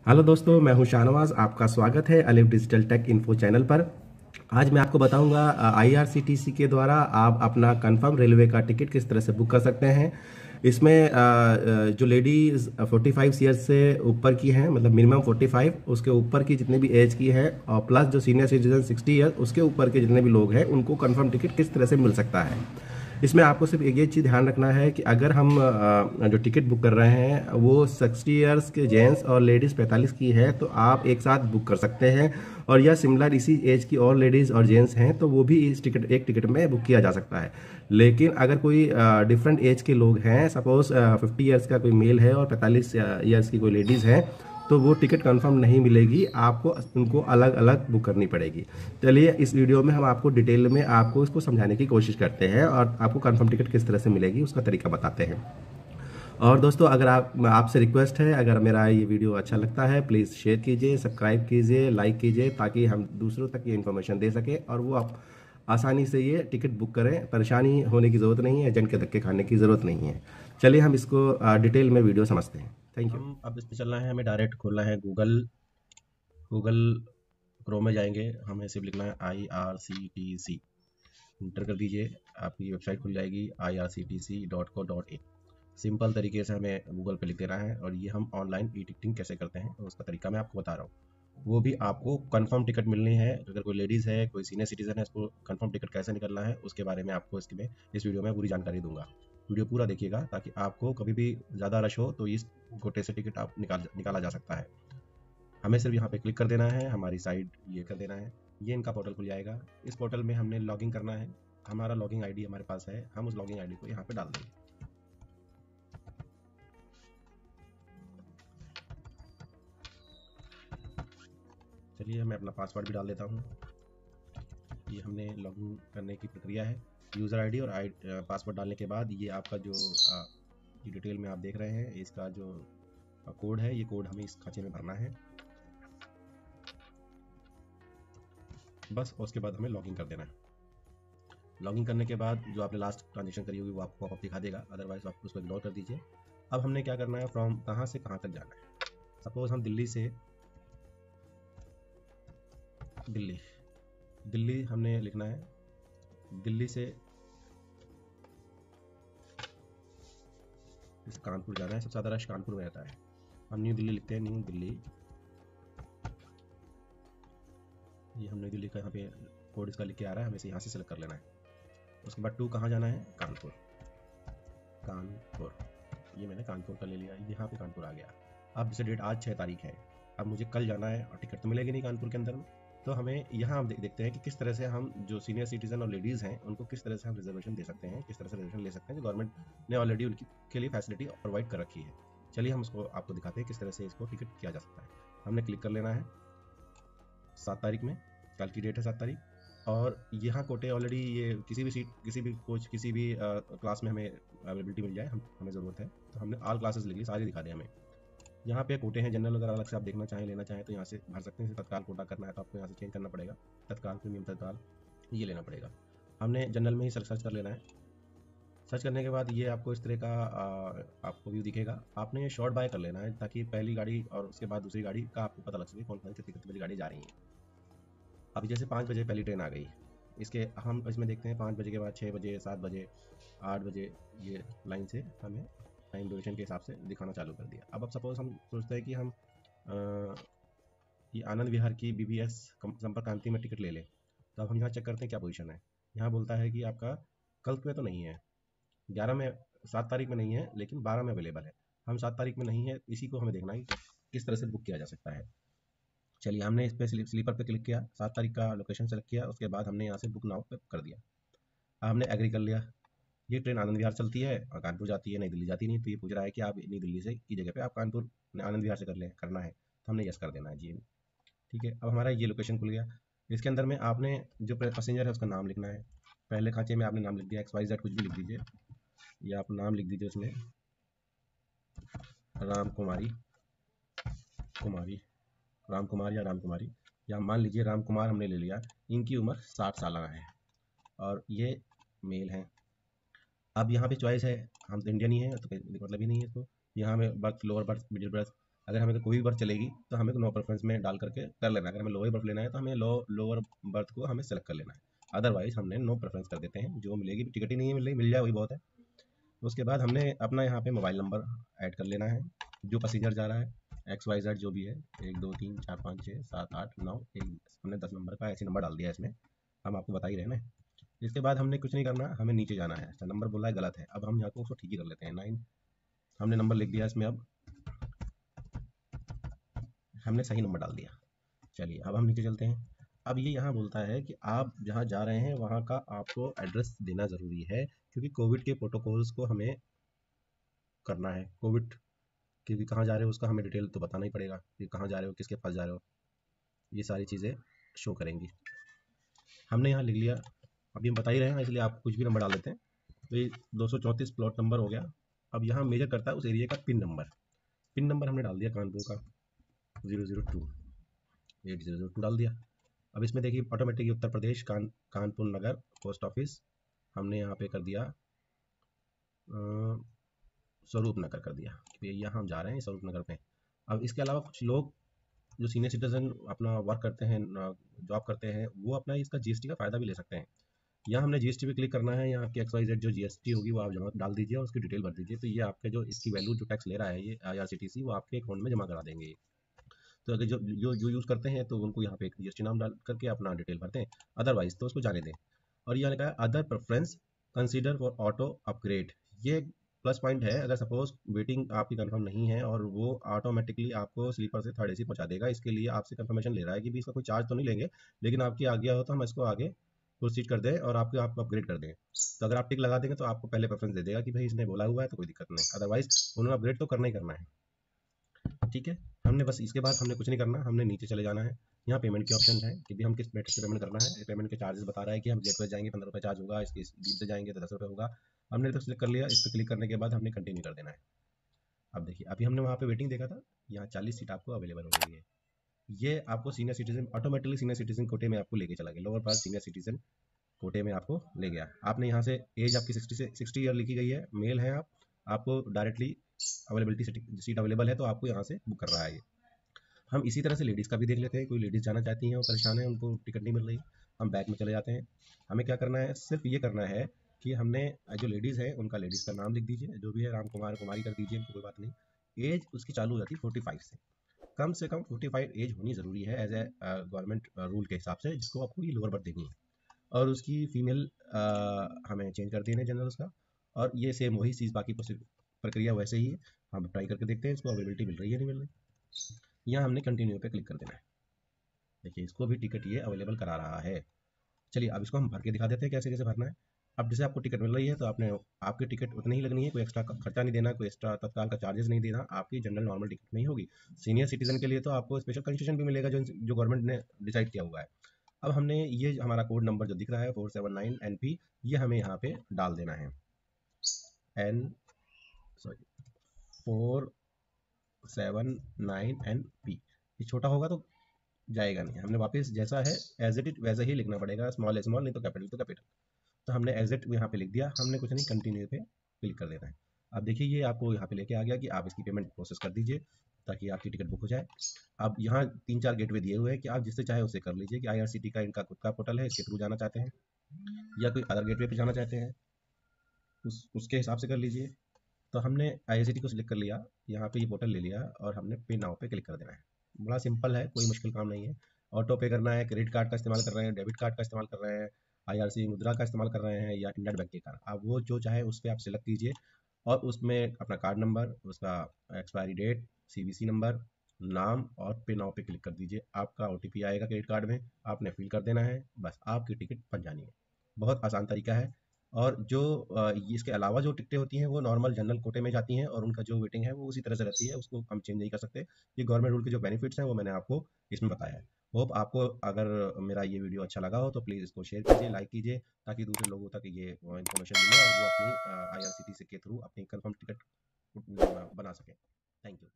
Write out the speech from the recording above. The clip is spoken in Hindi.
हेलो दोस्तों, मैं हूं शाहनवाज। आपका स्वागत है अलिफ डिजिटल टेक इन्फो चैनल पर। आज मैं आपको बताऊंगा आईआरसीटीसी के द्वारा आप अपना कंफर्म रेलवे का टिकट किस तरह से बुक कर सकते हैं। इसमें जो लेडीज़ 45 ईयर्स से ऊपर की हैं, मतलब मिनिमम 45, उसके ऊपर की जितनी भी एज की है, और प्लस जो सीनियर सिटीजन 60 ईयर्स उसके ऊपर के जितने भी लोग हैं, उनको कंफर्म टिकट किस तरह से मिल सकता है। इसमें आपको सिर्फ एक ये चीज़ ध्यान रखना है कि अगर हम जो टिकट बुक कर रहे हैं वो 60 ईयर्स के जेंट्स और लेडीज़ 45 की है, तो आप एक साथ बुक कर सकते हैं। और या सिमिलर इसी एज की और लेडीज़ और जेंट्स हैं तो वो भी इस टिकट एक टिकट में बुक किया जा सकता है। लेकिन अगर कोई डिफरेंट एज के लोग हैं, सपोज 50 ईयर्स का कोई मेल है और 45 ईयर्स की कोई लेडीज़ है, तो वो टिकट कंफर्म नहीं मिलेगी, आपको उनको अलग अलग बुक करनी पड़ेगी। चलिए, इस वीडियो में हम आपको डिटेल में आपको इसको समझाने की कोशिश करते हैं और आपको कंफर्म टिकट किस तरह से मिलेगी उसका तरीका बताते हैं। और दोस्तों, अगर आपसे रिक्वेस्ट है, अगर मेरा ये वीडियो अच्छा लगता है प्लीज़ शेयर कीजिए, सब्सक्राइब कीजिए, लाइक कीजिए, ताकि हम दूसरों तक ये इन्फॉर्मेशन दे सकें और वो आप आसानी से ये टिकट बुक करें। परेशानी होने की ज़रूरत नहीं है, एजेंट के धक्के खाने की ज़रूरत नहीं है। चलिए हम इसको डिटेल में वीडियो समझते हैं। Thank you. हम अब इस पे चलना है, हमें डायरेक्ट खोलना है गूगल गूगल क्रोम में जाएंगे। हमें सिर्फ लिखना है IRCTC, इंटर कर दीजिए, आपकी वेबसाइट खुल जाएगी irctc.co.in। सिंपल तरीके से हमें गूगल पे लिख देना है और ये हम ऑनलाइन ई टिकटिंग कैसे करते हैं उसका तरीका मैं आपको बता रहा हूँ। वो भी आपको कंफर्म टिकट मिलनी है। अगर कोई लेडीज़ है, कोई सीनियर सिटीजन है, इसको कंफर्म टिकट कैसे निकलना है उसके बारे में आपको इस वीडियो में पूरी जानकारी दूंगा। वीडियो पूरा देखिएगा ताकि आपको कभी भी ज़्यादा रश हो तो इस कोटे से टिकट आप निकाला जा सकता है। हमें सिर्फ यहाँ पे क्लिक कर देना है, हमारी साइट ये कर देना है, ये इनका पोर्टल खुल जाएगा। इस पोर्टल में हमने लॉगिन करना है। हमारा लॉगिन आईडी हमारे पास है, हम उस लॉगिन आईडी को यहाँ पे डाल देंगे। चलिए, मैं अपना पासवर्ड भी डाल देता हूँ। ये हमने लॉगिन करने की प्रक्रिया है। यूज़र आईडी और पासवर्ड डालने के बाद ये आपका जो ये डिटेल में आप देख रहे हैं, इसका जो कोड है, ये कोड हमें इस खांचे में भरना है बस। और उसके बाद हमें लॉगिन कर देना है। लॉगिन करने के बाद जो आपने लास्ट ट्रांजेक्शन करी होगी वो आपको पॉपअप दिखा देगा, अदरवाइज आप उसको इग्नोर कर दीजिए। अब हमने क्या करना है, फ्रॉम कहाँ से कहाँ तक जाना है। सपोज हम दिल्ली दिल्ली हमने लिखना है। दिल्ली से इस कानपुर जाना है, सबसे ज़्यादा रश कानपुर में रहता है। हम न्यू दिल्ली लिखते हैं, न्यू दिल्ली। ये हम न्यू दिल्ली का यहाँ पे कोड इसका लिख के आ रहा है, हमें इसे यहाँ से सेलेक्ट कर लेना है। उसके बाद टू कहाँ जाना है, कानपुर। कानपुर, ये मैंने कानपुर का ले लिया, यहाँ पे कानपुर आ गया। अब जैसे डेट आज 6 तारीख है, अब मुझे कल जाना है और टिकट तो मिलेगी नहीं कानपुर के अंदर में। तो हमें यहाँ हम देखते हैं कि किस तरह से हम जो सीनियर सिटीजन और लेडीज़ हैं उनको किस तरह से हम रिजर्वेशन दे सकते हैं, किस तरह से रिजर्वेशन ले सकते हैं जो गवर्नमेंट ने ऑलरेडी उनकी के लिए फैसिलिटी प्रोवाइड कर रखी है। चलिए हम उसको आपको दिखाते हैं किस तरह से इसको टिकट किया जा सकता है। हमने क्लिक कर लेना है 7 तारीख में, कल की डेट है 7 तारीख। और यहाँ कोटे ऑलरेडी ये किसी भी सीट, किसी भी कोच, किसी भी क्लास में हमें अवेलेबिलिटी मिल जाए, हमें ज़रूरत है। तो हमने ऑल क्लासेस लिख ली, सारी दिखा दें हमें। यहाँ पे कोटे हैं, जनरल अगर अलग से आप देखना चाहें, लेना चाहें तो यहाँ से भर सकते हैं। तत्काल कोटा करना है तो आपको यहाँ से चेंज करना पड़ेगा, तत्काल प्रीमियम तत्काल ये लेना पड़ेगा। हमने जनरल में ही सर्च कर लेना है। सर्च करने के बाद ये आपको इस तरह का आपको व्यू दिखेगा। आपने शॉर्ट बाय कर लेना है ताकि पहली गाड़ी और उसके बाद दूसरी गाड़ी का आपको पता लग सके कौन कौन कितनी कितनी बजे गाड़ी जा रही है। अभी जैसे 5 बजे पहली ट्रेन आ गई, इसके हम इसमें देखते हैं 5 बजे के बाद 6 बजे, 7 बजे, 8 बजे, ये लाइन से हमें टाइम ड्यूरेशन के हिसाब से दिखाना चालू कर दिया। अब सपोज हम सोचते हैं कि हम ये आनंद विहार की BBS संपर्क क्रांति में टिकट ले लें। तो अब हम यहाँ चेक करते हैं क्या पोजीशन है। यहाँ बोलता है कि आपका कल में तो नहीं है, 11 में, 7 तारीख में नहीं है, लेकिन 12 में अवेलेबल है। हम 7 तारीख में नहीं है, इसी को हमें देखना है कि किस तरह से बुक किया जा सकता है। चलिए, हमने इस पे स्लीपर पे क्लिक किया, 7 तारीख का लोकेशन सेलेक्ट किया, उसके बाद हमने यहाँ से बुक नाउ पे कर दिया। अब हमने एग्री कर लिया। ये ट्रेन आनंद विहार चलती है और कानपुर जाती है, नई दिल्ली जाती नहीं। तो ये पूछ रहा है कि आप नई दिल्ली से की जगह पे आप कानपुर आनंद विहार से करना है, तो हमने यस कर देना है जी। ठीक है, अब हमारा ये लोकेशन खुल गया। इसके अंदर में आपने जो पैसेंजर है उसका नाम लिखना है। पहले खांचे में आपने नाम लिख दिया, XYZ कुछ भी लिख दीजिए, या आप नाम लिख दीजिए उसमें राम कुमारी, कुमारी, राम कुमार या राम कुमारी, या मान लीजिए राम कुमार हमने ले लिया। इनकी उम्र 60 साल है और ये मेल हैं। अब यहाँ पे चॉइस है, हम तो इंडियन ही हैं तो कोई मतलब ही नहीं है इसको। यहाँ में birth, lower berth, middle birth, अगर हमें कोई भी बर्थ चलेगी तो हमें नो प्रेफरेंस में डाल करके कर लेना है। अगर हमें लोअर बर्थ लेना है तो हमें लोअर बर्थ को हमें सेलेक्ट कर लेना है, अदरवाइज हमने नो प्रेफरेंस कर देते हैं। जो मिलेगी, टिकट ही नहीं है मिल रही, मिल जाए वही बहुत है। उसके बाद हमने अपना यहाँ पे मोबाइल नंबर ऐड कर लेना है, जो पैसेंजर जा रहा है XYZ जो भी है, 1 2 3 4 5 6 7 8 9 हमने 10 नंबर का ऐसे नंबर डाल दिया इसमें, हम आपको बता ही रहे ना। इसके बाद हमने कुछ नहीं करना, हमें नीचे जाना है। अच्छा, नंबर बोला है गलत है, अब हम यहाँ को उसको ठीक ही कर लेते हैं। 9 हमने नंबर लिख दिया इसमें, अब हमने सही नंबर डाल दिया। चलिए अब हम नीचे चलते हैं। अब ये यहाँ बोलता है कि आप जहाँ जा रहे हैं वहाँ का आपको एड्रेस देना ज़रूरी है, क्योंकि कोविड के प्रोटोकॉल्स को हमें करना है। कोविड क्योंकि कहाँ जा रहे हो उसका हमें डिटेल तो बताना ही पड़ेगा कि कहाँ जा रहे हो, किसके पास जा रहे हो, ये सारी चीज़ें शो करेंगी। हमने यहाँ लिख लिया, अभी हम बता ही रहे हैं इसलिए आप कुछ भी नंबर डाल देते हैं। तो ये 234 प्लॉट नंबर हो गया। अब यहाँ मेजर करता है उस एरिया का पिन नंबर। पिन नंबर हमने डाल दिया कानपुर का 002 8002 डाल दिया। अब इसमें देखिए ऑटोमेटिक उत्तर प्रदेश कानपुर नगर पोस्ट ऑफिस हमने यहाँ पे कर दिया स्वरूप नगर कर दिया, कि यहाँ हम जा रहे हैं स्वरूप नगर पे। अब इसके अलावा कुछ लोग जो सीनियर सिटीजन अपना वर्क करते हैं, जॉब करते हैं, वो अपना इसका GST का फ़ायदा भी ले सकते हैं। यहाँ हमने GST पे क्लिक करना है। यहाँ आपकी XYZ जो GST होगी वो आप जमा डाल दीजिए और उसकी डिटेल भर दीजिए। तो ये आपके जो इसकी वैल्यू जो टैक्स ले रहा है ये IRCTC, वो आपके अकाउंट में जमा करा देंगे। तो अगर जो यूज़ करते हैं तो उनको यहाँ पे एक GST नाम डाल करके अपना डिटेल भरते हैं, अदरवाइज तो उसको जाने दें। और यह लिखा है other preference consider for auto upgrade. ये प्लस पॉइंट है, अगर सपोज वेटिंग आपकी कंफर्म नहीं है और वो ऑटोमेटिकली आपको स्लीपर से 3rd AC पहुंचा देगा, इसके लिए आपसे कंफर्मेशन ले रहा है कि भी इसका कोई चार्ज तो नहीं लेंगे, लेकिन आपकी आज्ञा हो तो हम इसको आगे प्रोसीड कर दें और आपको अपग्रेड कर दें। तो अगर आप टिक लगा देंगे तो आपको पहले प्रेफरेंस दे देगा कि भाई इसने बोला हुआ है तो कोई दिक्कत नहीं, अदरवाइज उन्होंने अपग्रेड तो करना ही करना है। ठीक है, हमने बस इसके बाद हमने कुछ नहीं करना, हमने नीचे चले जाना है। यहाँ पेमेंट के ऑप्शन है कि भी हम किस मेथड से पेमेंट करना है। पेमेंट के चार्जेस बता रहा है कि हम गेटवे जाएंगे 15 रुपये चार्ज होगा, इसके डील से जाएंगे तो 10 रुपये होगा। हमने तो सिलेक्ट कर लिया, इस पर क्लिक करने के बाद हमने कंटिन्यू कर देना है। अब देखिए अभी हमने वहाँ पे वेटिंग देखा था, यहाँ 40 सीट आपको अवेलेबल हो गई है। ये आपको senior citizen automatically senior citizen कोटे में आपको लेके चला गया, लोअर पास सीनियर सिटीजन कोटे में आपको ले गया। आपने यहाँ से एज आपकी 60 ईयर लिखी गई है, मेल है आप, आपको डायरेक्टली अवेलेबिलिटी सीट अवेलेबल है तो आपको यहाँ से बुक कर रहा है ये। हम इसी तरह से लेडीज़ का भी देख लेते हैं, कोई लेडीज़ जाना चाहती हैं वो परेशान है, उनको टिकट नहीं मिल रही, हम बैक में चले जाते हैं। हमें क्या करना है, सिर्फ ये करना है कि हमने जो लेडीज़ है उनका लेडीज़ का नाम लिख दीजिए, जो भी है राम कुमार कुमारी कर दीजिए, उनको कोई बात नहीं। एज उसकी चालू हो जाती है 45 से कम 45 एज होनी ज़रूरी है एज ए गवर्नमेंट रूल के हिसाब से, जिसको आपको ये लोअर बर्थ देनी है। और उसकी फीमेल हमें चेंज कर देना है जनरल उसका, और ये सेम वही चीज़ बाकी प्रक्रिया वैसे ही है। हम ट्राई करके देखते हैं इसको अवेलेबिलिटी मिल रही है नहीं मिल रही। यहाँ हमने कंटिन्यू पे क्लिक कर देना है। देखिए इसको भी टिकट ये अवेलेबल करा रहा है। चलिए अब इसको हम भर के दिखा देते हैं कैसे कैसे भरना है। अब जैसे आपको टिकट मिल रही है तो आपकी टिकट उतनी ही लगनी है, कोई एक्स्ट्रा खर्चा नहीं देना, कोई एक्स्ट्रा तत्काल का चार्जेस नहीं देना, आपकी जनरल नॉर्मल टिकट में ही होगी। सीनियर सिटीजन के लिए तो आपको स्पेशल कंसेशन भी मिलेगा जो गवर्नमेंट ने डिसाइड किया हुआ है। अब हमने ये हमारा कोड नंबर जो दिख रहा है 479 NP, ये हमें यहाँ पे डाल देना है। सॉरी 479 NP, ये छोटा होगा तो जाएगा नहीं, हमने वापस जैसा है एज इट वैसे ही लिखना पड़ेगा, स्मॉल नहीं तो कैपिटल तो कैपिटल। तो हमने एज इट यहाँ पे लिख दिया, हमने कुछ नहीं, कंटिन्यू पे क्लिक कर देना है। अब देखिए ये आपको यहाँ पे लेके आ गया कि आप इसकी पेमेंट प्रोसेस कर दीजिए ताकि आपकी टिकट बुक हो जाए। अब यहाँ 3-4 गेटवे दिए हुए हैं कि आप जिससे चाहे उससे कर लीजिए, कि IRCTC का इनका खुद का पोर्टल है, इसके थ्रू जाना चाहते हैं या कोई अदर गेटवे पे जाना चाहते हैं उसके हिसाब से कर लीजिए। तो हमने IRCTC को सिलेक्ट कर लिया, यहाँ पे ये पोर्टल ले लिया और हमने पे नाउ पे क्लिक कर देना है। बड़ा सिंपल है, कोई मुश्किल काम नहीं है। ऑटो पे करना है, क्रेडिट कार्ड का इस्तेमाल कर रहे हैं, डेबिट कार्ड का इस्तेमाल कर रहे हैं, IRC मुद्रा का इस्तेमाल कर रहे हैं या इंटरनेट बैंकिंग का, आप वो जो चाहे उस पर आप सिलेक्ट कीजिए और उसमें अपना कार्ड नंबर, उसका एक्सपायरी डेट, CVC नंबर, नाम और पे नाउ पे क्लिक कर दीजिए। आपका OTP आएगा क्रेडिट कार्ड में, आपने फिल कर देना है, बस आपकी टिकट बन जानी है। बहुत आसान तरीका है। और जो इसके अलावा जो टिकटें होती हैं वो नॉर्मल जनरल कोटे में जाती हैं और उनका जो वेटिंग है वो उसी तरह से रहती है, उसको हम चेंज नहीं कर सकते। ये गवर्नमेंट रूल के जो बेनिफिट्स हैं वो मैंने आपको इसमें बताया है। होप आपको अगर मेरा ये वीडियो अच्छा लगा हो तो प्लीज़ इसको शेयर कीजिए, लाइक कीजिए, ताकि दूसरे लोगों तक ये इन्फॉर्मेशन मिले और वो अपनी IRCTC के थ्रू अपनी कंफर्म टिकट बना सकें। Thank you.